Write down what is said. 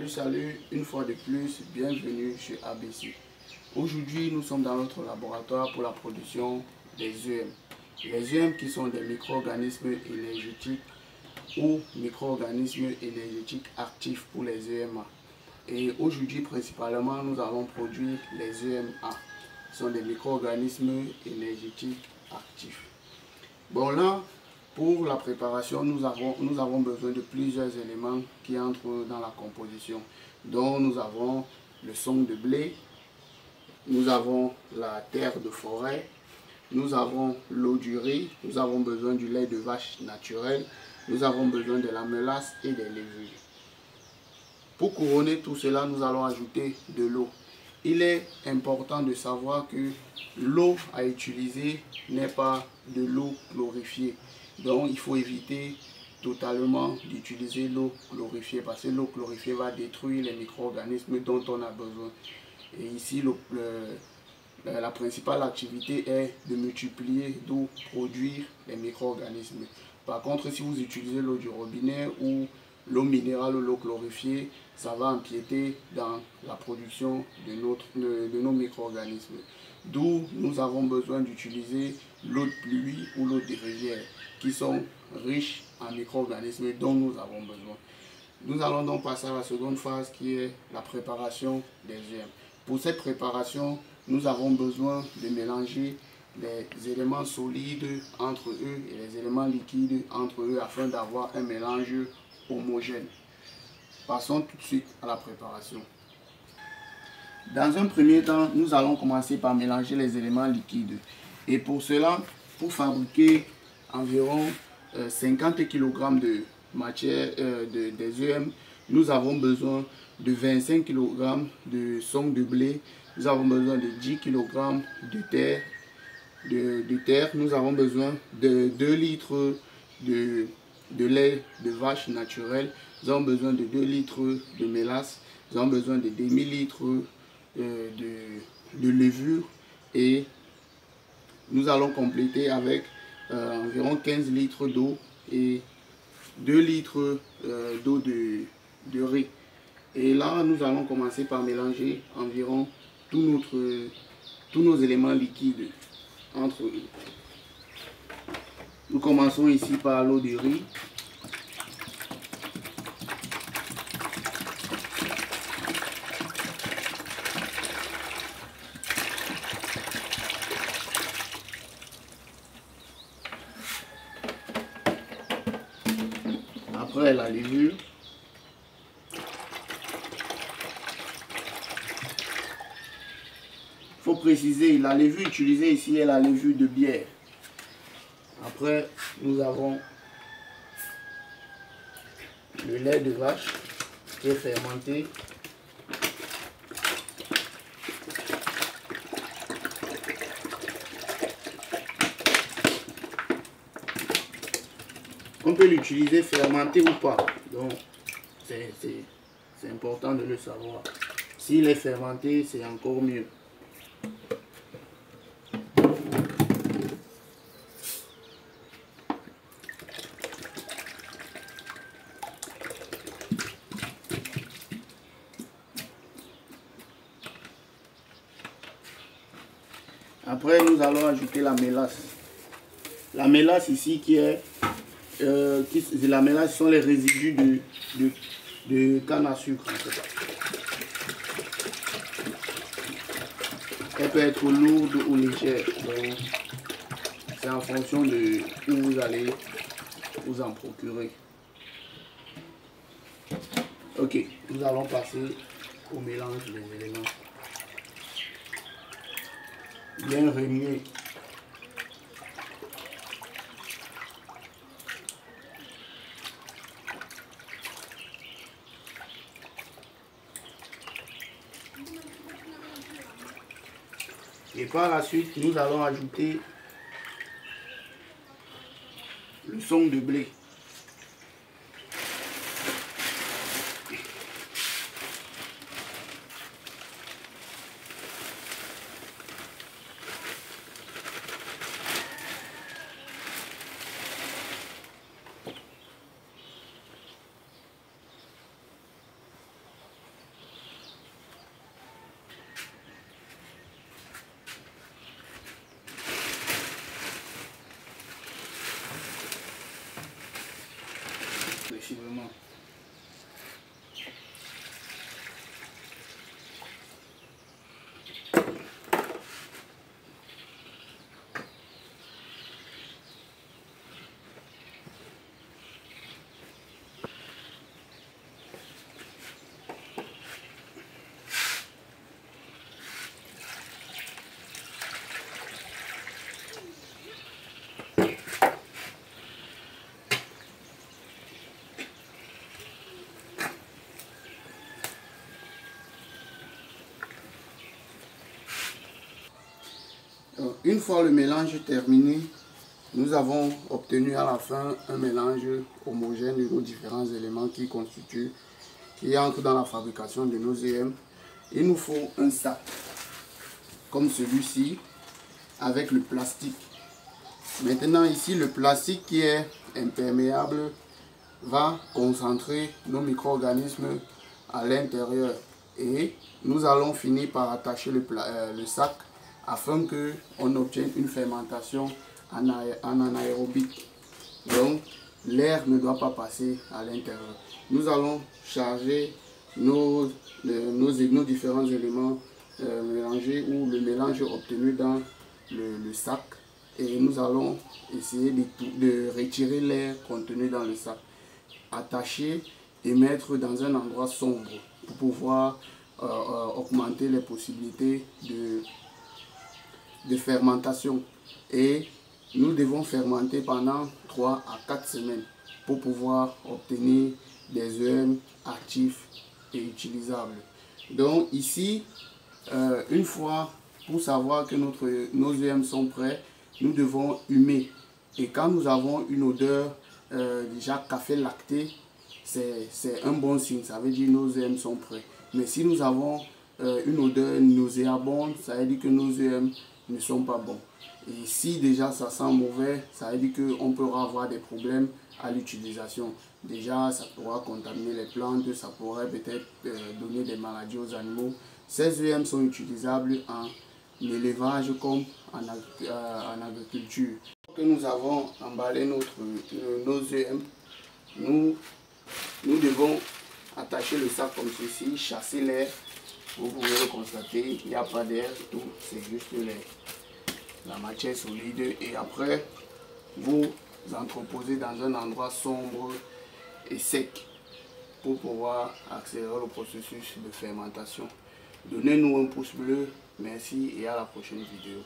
Salut, une fois de plus, bienvenue chez ABC. Aujourd'hui, nous sommes dans notre laboratoire pour la production des EM. Les EM qui sont des micro-organismes énergétiques ou micro-organismes énergétiques actifs pour les EMA. Et aujourd'hui, principalement, nous allons produire les EMA. Ce sont des micro-organismes énergétiques actifs. Bon là, pour la préparation, nous avons besoin de plusieurs éléments qui entrent dans la composition. Donc nous avons le son de blé, nous avons la terre de forêt, nous avons l'eau du riz, nous avons besoin du lait de vache naturel, nous avons besoin de la mélasse et des levures. Pour couronner tout cela, nous allons ajouter de l'eau. Il est important de savoir que l'eau à utiliser n'est pas de l'eau chlorifiée. Donc il faut éviter totalement d'utiliser l'eau chlorifiée parce que l'eau chlorifiée va détruire les micro-organismes dont on a besoin. Et ici, la principale activité est de multiplier, d'où produire les micro-organismes. Par contre, si vous utilisez l'eau du robinet ou l'eau minérale ou l'eau chlorifiée, ça va empiéter dans la production de nos micro-organismes. D'où nous avons besoin d'utiliser l'eau de pluie ou l'eau des rivières qui sont riches en micro-organismes dont nous avons besoin. Nous allons donc passer à la seconde phase qui est la préparation des germes. Pour cette préparation, nous avons besoin de mélanger les éléments solides entre eux et les éléments liquides entre eux afin d'avoir un mélange homogène. Passons tout de suite à la préparation. Dans un premier temps, nous allons commencer par mélanger les éléments liquides. Et pour cela, pour fabriquer environ 50 kg de matière des EM, nous avons besoin de 25 kg de son de blé, nous avons besoin de 10 kg de terre, nous avons besoin de 2 litres de lait de vache naturel, nous avons besoin de 2 litres de mélasse, nous avons besoin de demi-litres de levure et nous allons compléter avec environ 15 litres d'eau et 2 litres d'eau de riz. Et là, nous allons commencer par mélanger environ tous nos éléments liquides entre eux. Nous commençons ici par l'eau de riz. Après la levure. Il faut préciser, la levure utilisée ici est la levure de bière. Après, nous avons le lait de vache qui est fermenté. On peut l'utiliser fermenté ou pas. Donc, c'est important de le savoir. S'il est fermenté, c'est encore mieux. Après, nous allons ajouter la mélasse. La mélasse ici qui est... la mélasse sont les résidus de canne à sucre. En fait. Elle peut être lourde ou légère. C'est en fonction de où vous allez vous en procurer. Ok, nous allons passer au mélange des éléments. Bien remuer. Et par la suite, nous allons ajouter le son de blé. effectivement. Une fois le mélange terminé, nous avons obtenu à la fin un mélange homogène de nos différents éléments qui entrent dans la fabrication de nos EM. Il nous faut un sac comme celui-ci avec le plastique. Maintenant ici, le plastique qui est imperméable va concentrer nos micro-organismes à l'intérieur et nous allons finir par attacher le sac afin qu'on obtienne une fermentation en anaérobique. Donc l'air ne doit pas passer à l'intérieur. Nous allons charger nos différents éléments mélangés ou le mélange obtenu dans le sac et nous allons essayer de retirer l'air contenu dans le sac, attacher et mettre dans un endroit sombre pour pouvoir augmenter les possibilités de fermentation. Et nous devons fermenter pendant 3 à 4 semaines pour pouvoir obtenir des EM actifs et utilisables. Donc ici, une fois, pour savoir que nos EM sont prêts, nous devons humer. Et quand nous avons une odeur déjà café lacté, c'est un bon signe, ça veut dire que nos EM sont prêts. Mais si nous avons une odeur nauséabonde, ça veut dire que nos EM ne sont pas bons. Et si déjà ça sent mauvais, ça veut dire qu'on pourra avoir des problèmes à l'utilisation. Déjà, ça pourra contaminer les plantes, ça pourrait peut-être donner des maladies aux animaux. Ces EM sont utilisables en élevage comme en agriculture. Que nous avons emballé nos EM, nous devons attacher le sac comme ceci, chasser l'air. Vous pouvez le constater, il n'y a pas d'air, tout, c'est juste la matière solide. Et après, vous entreposez dans un endroit sombre et sec pour pouvoir accélérer le processus de fermentation. Donnez-nous un pouce bleu, merci et à la prochaine vidéo.